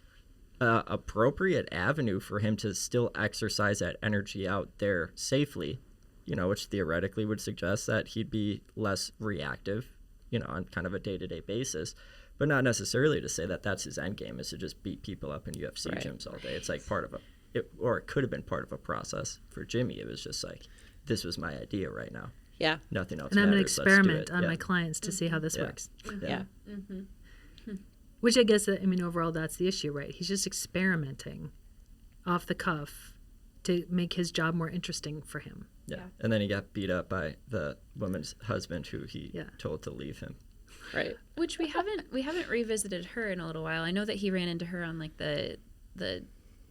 an appropriate avenue for him to still exercise that energy out there safely, you know, which theoretically would suggest that he'd be less reactive, you know, on kind of a day-to-day basis, but not necessarily to say that that's his end game is to just beat people up in UFC gyms all day. It's like part of it could have been part of a process. For Jimmy, it was just like, this was my idea right now. Yeah. Nothing else And I'm going to matters. Let's do experiment it. on Yeah. my clients to see how this Yeah. works. Yeah. Which I guess, I mean, overall, that's the issue, right? He's just experimenting off the cuff to make his job more interesting for him. Yeah. And then he got beat up by the woman's husband who he told to leave him. Right. Which we haven't revisited her in a little while. I know that he ran into her on like the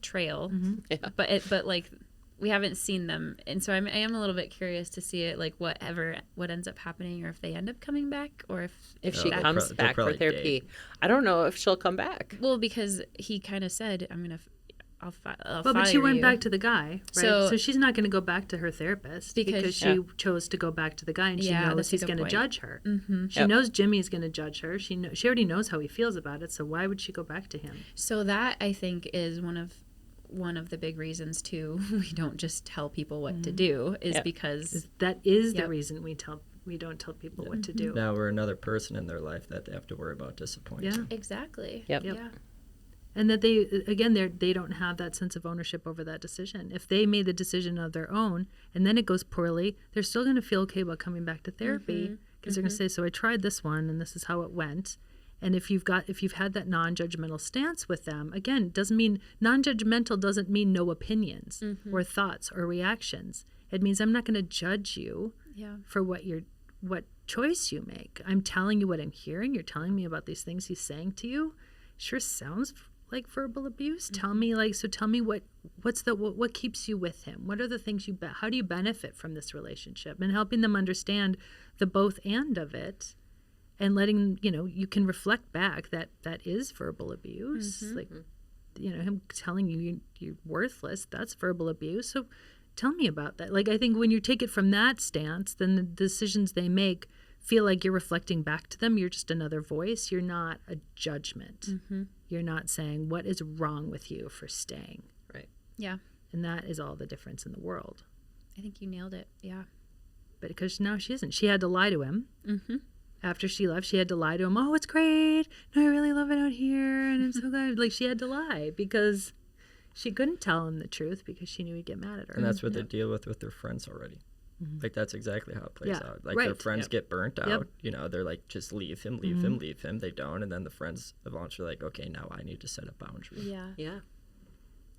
trail, Yeah. but like we haven't seen them, and so I am a little bit curious to see it, like what ends up happening, or if they end up coming back, or If No, she they'll comes they'll back for probably therapy, date. I don't know if she'll come back. well, because he kind of said, I'll Well, but she fire went you." back to the guy, right? So- So she's not going to go back to her therapist because she chose to go back to the guy, and she Yeah, knows that's a he's good going to point. judge her. She Yep. knows Jimmy's going to judge her. She already knows how he feels about it. So why would she go back to him? So that I think is one of the big reasons too. We don't just tell people what to do is Yep. because That is the Yep. reason we don't tell people what to do. Now we're another person in their life that they have to worry about disappointing. Yeah. exactly. Yep. Yeah. And that they don't have that sense of ownership over that decision. If they made the decision of their own and then it goes poorly, they're still going to feel okay about coming back to therapy because they're going to say, so I tried this one and this is how it went. And if you've had that non-judgmental stance with them, again, doesn't mean non-judgmental doesn't mean no opinions or thoughts or reactions. It means I'm not going to judge you Yeah. for what choice you make. I'm telling you what I'm hearing. You're telling me about these things he's saying to you. Sure sounds like verbal abuse. Tell me what keeps you with him? What are the things how do you benefit from this relationship? And helping them understand the both and of it, and letting you can reflect back that is verbal abuse. Like him telling you you're worthless, that's verbal abuse. So tell me about that. Like, I think when you take it from that stance, then the decisions they make feel like you're reflecting back to them. You're just another voice. You're not a judgment. You're not saying, what is wrong with you for staying? Right. Yeah. And that is all the difference in the world. I think you nailed it. Yeah. But because now she isn't. She had to lie to him. After she left, she had to lie to him. Oh, it's great. No, I really love it out here. And I'm so glad. Like, she had to lie because she couldn't tell him the truth because she knew he'd get mad at her. And that's what they deal with their friends already. Like, that's exactly how it plays out. Like, their friends get burnt out. You know, they're like, just leave him, leave him, leave him. They don't. And then the friends eventually like, okay, now I need to set a boundary. Yeah. Yeah.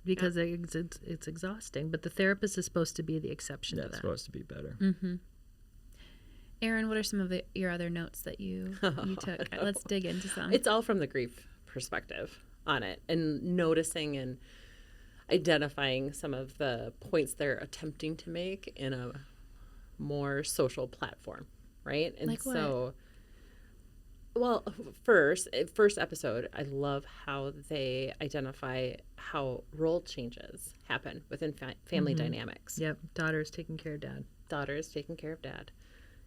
Because it's exhausting. But the therapist is supposed to be the exception to That's that. supposed to be better. Erin, what are some of your other notes that you took? Let's dig into some. It's all from the grief perspective on it, and noticing and identifying some of the points they're attempting to make in a more social platform, right? And Like what? so, well, first episode, I love how they identify how role changes happen within family dynamics. Yep. Daughter's taking care of dad. Daughter is taking care of dad.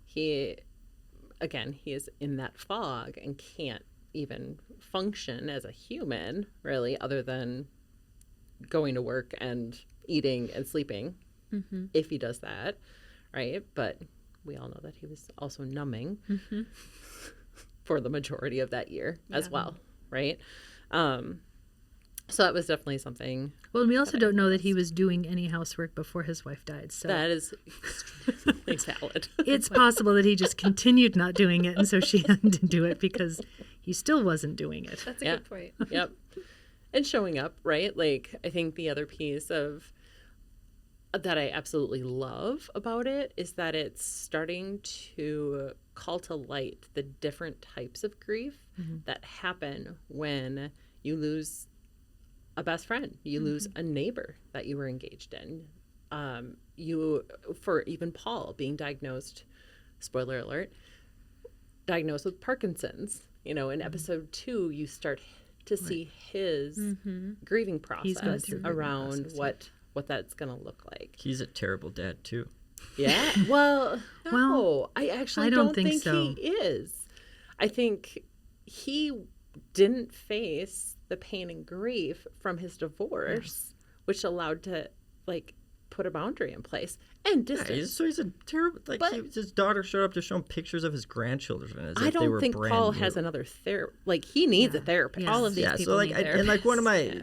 He is in that fog and can't even function as a human, really, other than going to work and eating and sleeping, if he does that, right? But we all know that he was also numbing for the majority of that year as well, right? So that was definitely something. Well, we also don't know that he was doing any housework before his wife died. So That is extremely valid. it's possible that he just continued not doing it, and so she had to do it because he still wasn't doing it. That's a Yeah. good point. Yep. And showing up, right? Like, I think the other piece of that I absolutely love about it is that it's starting to call to light the different types of grief that happen when you lose a best friend, you lose a neighbor that you were engaged in. For even Paul being diagnosed, spoiler alert, diagnosed with Parkinson's. You know, in episode 2, you start to see his grieving process going through a grieving around process, what that's going to look like. He's a terrible dad, too. Yeah. Well, no, Well, I actually I don't don't think so. he is. I think he didn't face the pain and grief from his divorce, which allowed to like put a boundary in place and Yeah, distance. he's a terrible. Like, But- his daughter showed up to show him pictures of his grandchildren as I if they don't were think brand Paul new. has another therapist. Like, he needs a therapist. Yeah. All of these Yeah, people so like, need and like one of my,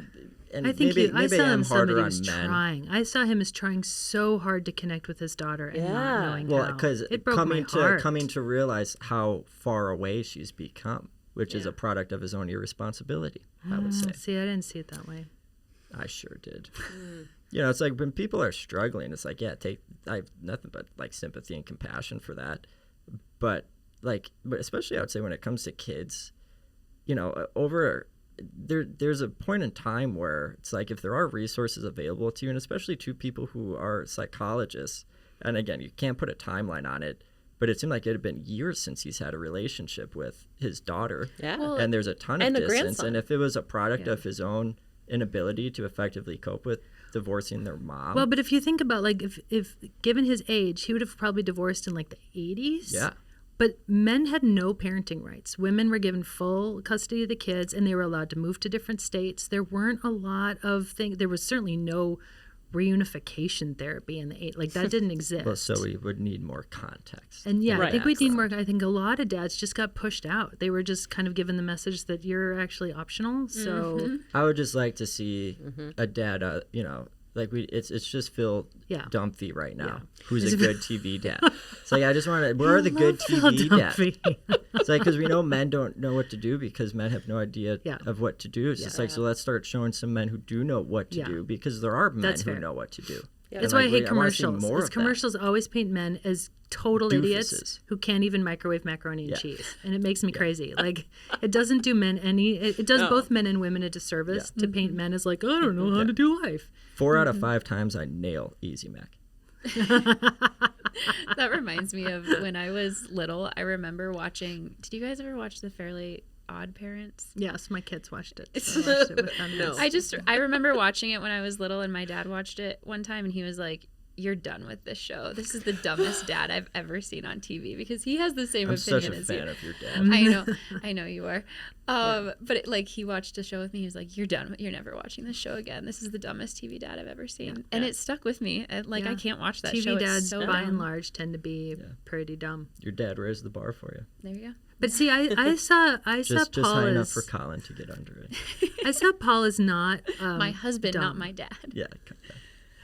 and I think maybe I saw I'm him as harder somebody on who's men. trying. I saw him as trying so hard to connect with his daughter and not Yeah. knowing Well, how. because It broke my coming heart. to realize how far away she's become, which is a product of his own irresponsibility, I would say. See, I didn't see it that way. I sure did. You know, it's like when people are struggling, it's like, yeah, I have nothing but like sympathy and compassion for that. But especially I would say when it comes to kids, you know, there's a point in time where it's like if there are resources available to you, and especially to people who are psychologists, and again, you can't put a timeline on it, but it seemed like it had been years since he's had a relationship with his daughter. Yeah. Well, And there's a ton of and a distance. grandson. And if it was a product of his own inability to effectively cope with divorcing their mom. Well, but if you think about like if given his age, he would have probably divorced in like the 80s. Yeah. But men had no parenting rights. Women were given full custody of the kids, and they were allowed to move to different states. There weren't a lot of things. There was certainly no reunification therapy in the like that didn't exist. Well, so we would need more context. And yeah, I Right. think we need more. I think a lot of dads just got pushed out. They were just kind of given the message that you're actually optional. So I would just like to see a dad, you know, like it's just Phil Yeah. Dunphy right now, Yeah. who's a good TV dad. It's like I just want to. Where are the good TV dads? It's like because we know men don't know what to do because men have no idea Yeah. of what to do. It's just like so let's start showing some men who do know what to Yeah. do because there are men That's who fair. know what to do. That's And, why I like, hate wanna see commercials. more Is of that. commercials always paint men as total idiots Doofuses. who can't even microwave macaroni and Yeah. cheese, and it makes me crazy. Like it doesn't do men any. It does No. both men and women a disservice to paint men as like I don't know how to do life. 4 out of 5 times I nail Easy Mac. That reminds me of when I was little. I remember watching. Did you guys ever watch The Fairly Odd Parents? Yes, my kids watched it. So I watched it with them. No. I remember watching it when I was little, and my dad watched it one time, and he was like, you're done with this show. This is the dumbest dad I've ever seen on TV, because he has the same I'm opinion such a as fan you. of your dad. I know you are. But like, he watched a show with me. He was like, "You're done. You're never watching this show again. This is the dumbest TV dad I've ever seen." And it stuck with me. Like, I can't watch that TV show. dads, It's so by dumb. and large, tend to be pretty dumb. Your dad raised the bar for you. There you go. But see, I saw Just Paul high enough as for Colin to get under it. I saw Paul as not My husband, not dumb. my dad. Yeah.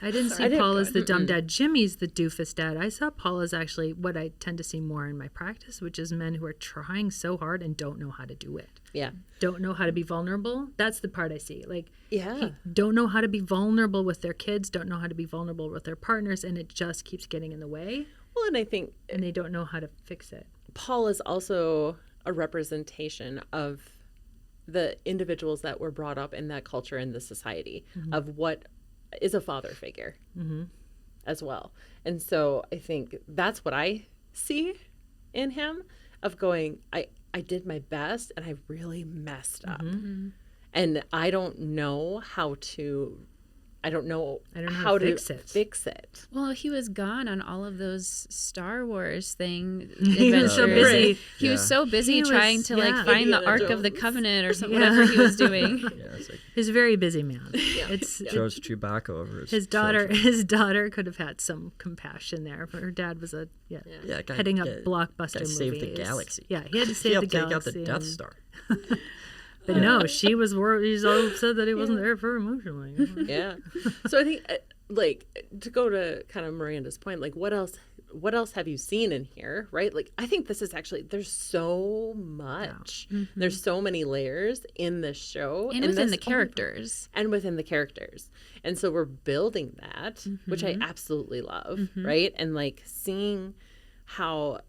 I didn't see Paul as the dumb dad. Jimmy's the doofus dad. I saw Paul as actually what I tend to see more in my practice, which is men who are trying so hard and don't know how to do it. Yeah. Don't know how to be vulnerable. That's the part I see. Like, Yeah. don't know how to be vulnerable with their kids, don't know how to be vulnerable with their partners, and it just keeps getting in the way, Well, and I think and they don't know how to fix it. Paul is also a representation of the individuals that were brought up in that culture and the society of what is a father figure as well. And so I think that's what I see in him, of going, I did my best and I really messed up. And I don't know how to how to fix it. Well, he was gone on all of those Star Wars He was so adventures. busy. He was so busy He trying was- to like yeah. find the Indiana Ark of the Jones. Covenant or something, whatever he was doing. Yeah, it's like He's a very busy man. It's chose Chewbacca over his daughter. His daughter could have had some compassion there. But her dad was heading up blockbuster movies. Saved the galaxy. Yeah, he had to He save the helped take out galaxy. the Death and- Star. But no, she was worried. He's all upset that he wasn't there for her emotionally. Yeah. So I think, like, to go to kind of Miranda's point, like, what else have you seen in here, right? Like, I think this is actually, there's so much. There's so many layers in this show. And within the characters. And within the characters. And so we're building that, which I absolutely love, right? And, like, seeing how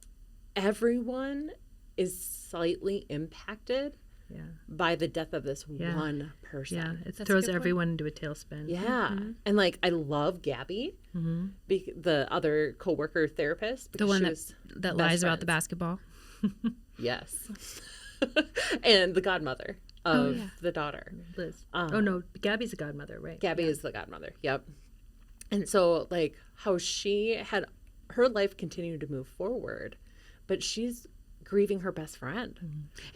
everyone is slightly impacted by the death of this one person. Yeah, it That's a throws good point. everyone into a tailspin. Yeah. And like, I love Gabby, the other coworker therapist. The because one she that was lies best about the friends. basketball. Yes. And the godmother of the daughter. Liz. Oh no, Gabby's a godmother, right? Gabby is the godmother. Yep. And so, like, how she had her life continued to move forward, but she's grieving her best friend.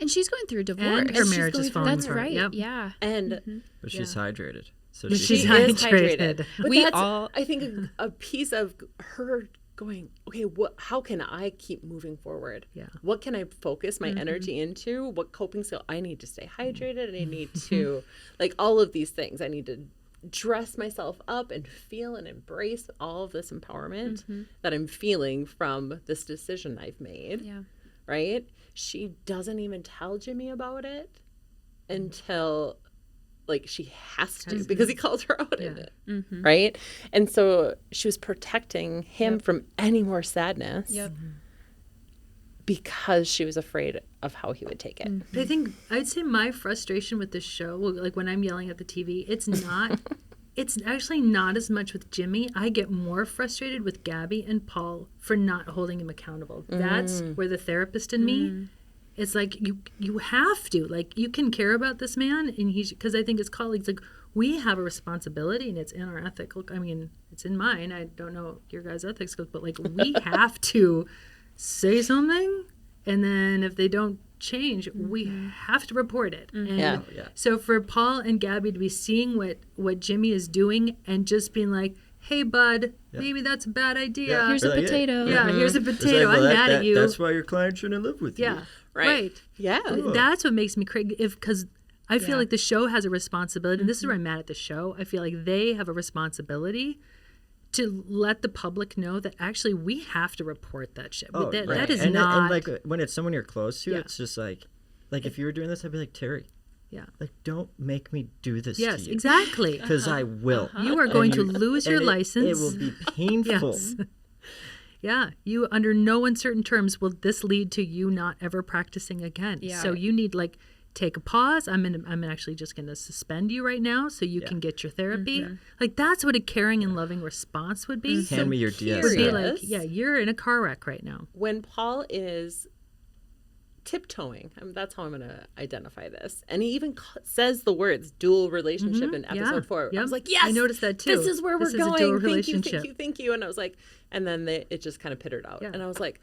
And she's going through a divorce. And her she's marriage going is through- falling That's apart. right. Yep. Yeah. And But she's hydrated. So But she she's she can- is hydrated. hydrated. But We that's, all- I think, a piece of her going, okay, how can I keep moving forward? Yeah. What can I focus my energy into? What coping skill? I need to stay hydrated. I need to, like, all of these things. I need to dress myself up and feel and embrace all of this empowerment that I'm feeling from this decision I've made. Yeah. Right? She doesn't even tell Jimmy about it until, like, she has to, because he calls her out in it. Right? And so she was protecting him from any more sadness because she was afraid of how he would take it. I think I'd say my frustration with this show, like when I'm yelling at the TV, it's not. It's actually not as much with Jimmy. I get more frustrated with Gabby and Paul for not holding him accountable. That's where the therapist in me, it's like you have to, like, you can care about this man, and because I think as colleagues, like, we have a responsibility, and it's in our ethical. I mean, it's in mine. I don't know your guys' ethics goes, but like, we have to say something, and then if they don't change, we have to report it. And Yeah. so for Paul and Gabby to be seeing what Jimmy is doing and just being like, hey bud, maybe that's a bad idea. Here's a Like, potato. Yeah, here's a It's like, potato. well, I'm mad at you. That's why your client shouldn't live with you. Yeah. Right. Yeah. That's what makes me crazy. Because I feel like the show has a responsibility, and this is where I'm mad at the show. I feel like they have a responsibility to let the public know that actually we have to report that shit. Oh, that, right. that is and not. like when it's someone you're close to, Yeah. it's just like if you were doing this, I'd be like, Terry, yeah. like, don't make me do this to Yes, you. exactly. Because I will. You are going to And lose your and license. It will be painful. Yes. Yeah, you under no uncertain terms will this lead to you not ever practicing again. Yeah. So you need, like, take a pause. I'm actually just going to suspend you right now so you can get your therapy. Like, that's what a caring and loving response would be. Hand me your Would be DSM. like, yeah, you're in a car wreck right now. When Paul is tiptoeing. That's how I'm going to identify this. And he even says the words dual relationship in episode 4. Yep. I was like, yes, I noticed that too. This is where This we're is a going. dual Thank you, relationship. thank you, thank you. And I was like, and then it just kind of pittered out. Yeah. And I was like,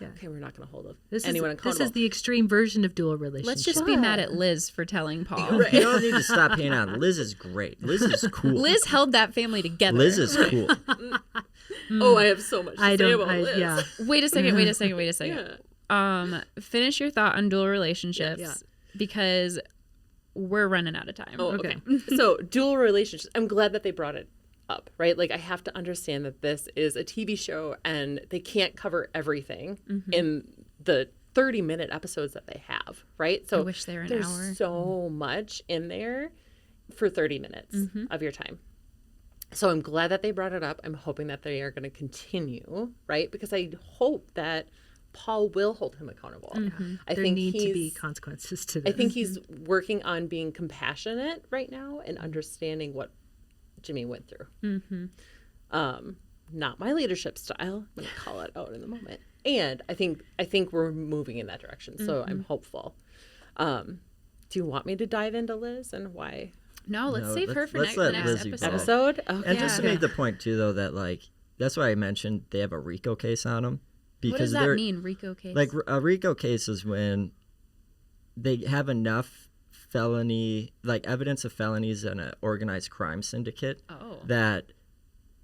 Yeah. okay, we're not going to hold This anyone accountable. is the extreme version of dual relationship. Let's just be mad at Liz for telling Paul. You don't need to stop hating on Liz. Is great. Liz is cool. Liz held that family together. Liz is cool. Oh, I have so much to say about Liz. Yeah. Wait a second. Yeah. Finish your thought on dual relationships Yeah. because we're running out of time. Oh, okay. So dual relationships. I'm glad that they brought it up, right? Like I have to understand that this is a TV show and they can't cover everything in the 30-minute episodes that they have, right? So I wish they were an there's hour. so much in there for 30 minutes of your time. So I'm glad that they brought it up. I'm hoping that they are going to continue, right? Because I hope that Paul will hold him accountable. I There think need to be he's consequences to this. I think he's working on being compassionate right now and understanding what Jimmy went through. Not my leadership style. I'm going to call it out in the moment. And I think we're moving in that direction. So I'm hopeful. Do you want me to dive into Liz and why? No, let's save her for let's the let next Liz episode. evolve. Episode? Okay. And just to make the point too, though, that like that's why I mentioned they have a RICO case on them because What does that they're mean, RICO case? like a RICO case is when they have enough felony, like evidence of felonies in an organized crime syndicate that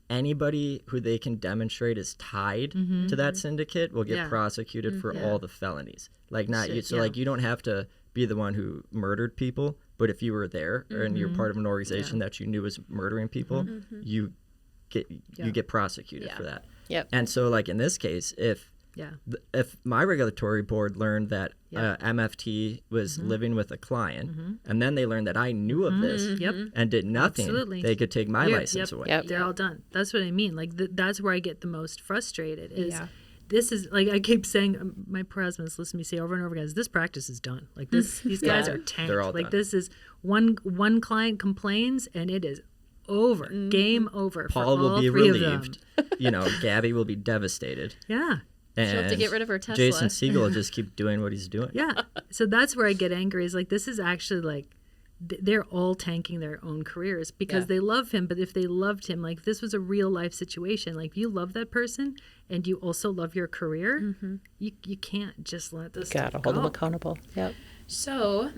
anybody who they can demonstrate is tied to that syndicate will get prosecuted for all the felonies. Like not you, so like you don't have to be the one who murdered people, but if you were there and you're part of an organization that you knew was murdering people, you get prosecuted for that. Yep. And so like in this case, if my regulatory board learned that MFT was living with a client, and then they learned that I knew of this and did nothing, Absolutely. they could take my license away. Yep. They're all done. That's what I mean. Like that's where I get the most frustrated. Is this is like I keep saying, my poor husband's listened to me say over and over again, is this practice is done. Like this, these guys are tanked. They're all like done. this is one client complains and it is over. Game over. Paul for will all be three of them. relieved. Gabby will be devastated. Yeah. And She'll have to get rid of her Tesla. Jason Segel will just keep doing what he's doing. Yeah. So that's where I get angry is like, this is actually like, they're all tanking their own careers because they love him. But if they loved him, like this was a real life situation. Like you love that person and you also love your career. You can't just let this Gotta stuff hold go. them accountable. Yep. So,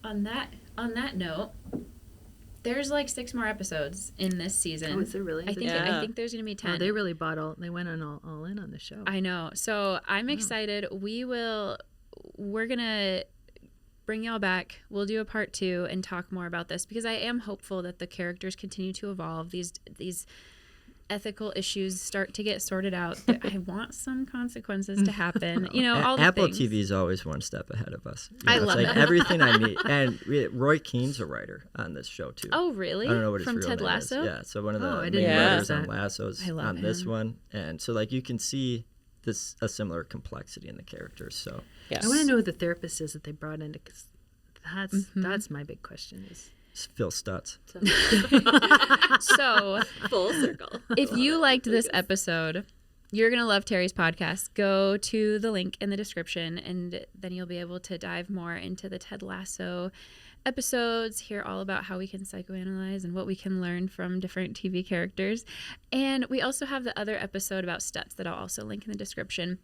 on that note, there's like 6 more episodes in this season. Oh, is there really? I think Yeah. there's gonna be 10. Oh, they really they went on all in on the show. I know. So I'm excited. We're gonna bring y'all back. We'll do a part 2 and talk more about this because I am hopeful that the characters continue to evolve. These ethical issues start to get sorted out. I want some consequences to happen. All the Apple things. TV is always one step ahead of us. I It's love like it. everything I need. And Roy Keane's a writer on this show too. Oh, really? I don't know what his From real Ted name Lasso? is. Yeah, so one of the I main didn't writers realize on that. Lasso's I love on this him. one, and so like you can see a similar complexity in the characters. So Yes. I want to know who the therapist is that they brought in because that's my big question is. it's Phil Stutz. So Full circle. if you liked this episode, you're going to love Terry's podcast. Go to the link in the description, and then you'll be able to dive more into the Ted Lasso episodes, hear all about how we can psychoanalyze and what we can learn from different TV characters. And we also have the other episode about Stutz that I'll also link in the description.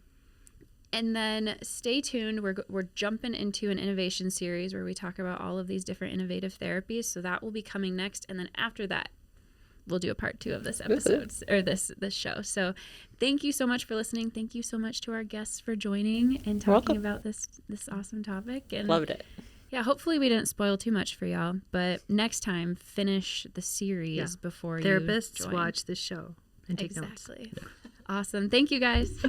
And then stay tuned. We're jumping into an innovation series where we talk about all of these different innovative therapies. So that will be coming next. And then after that, we'll do a part 2 of this episode or this show. So thank you so much for listening. Thank you so much to our guests for joining and talking about this awesome topic. And Loved it. yeah, hopefully we didn't spoil too much for y'all. But next time, finish the series before Therapists you join. watch this show and take notes. Exactly. Awesome. Thank you guys.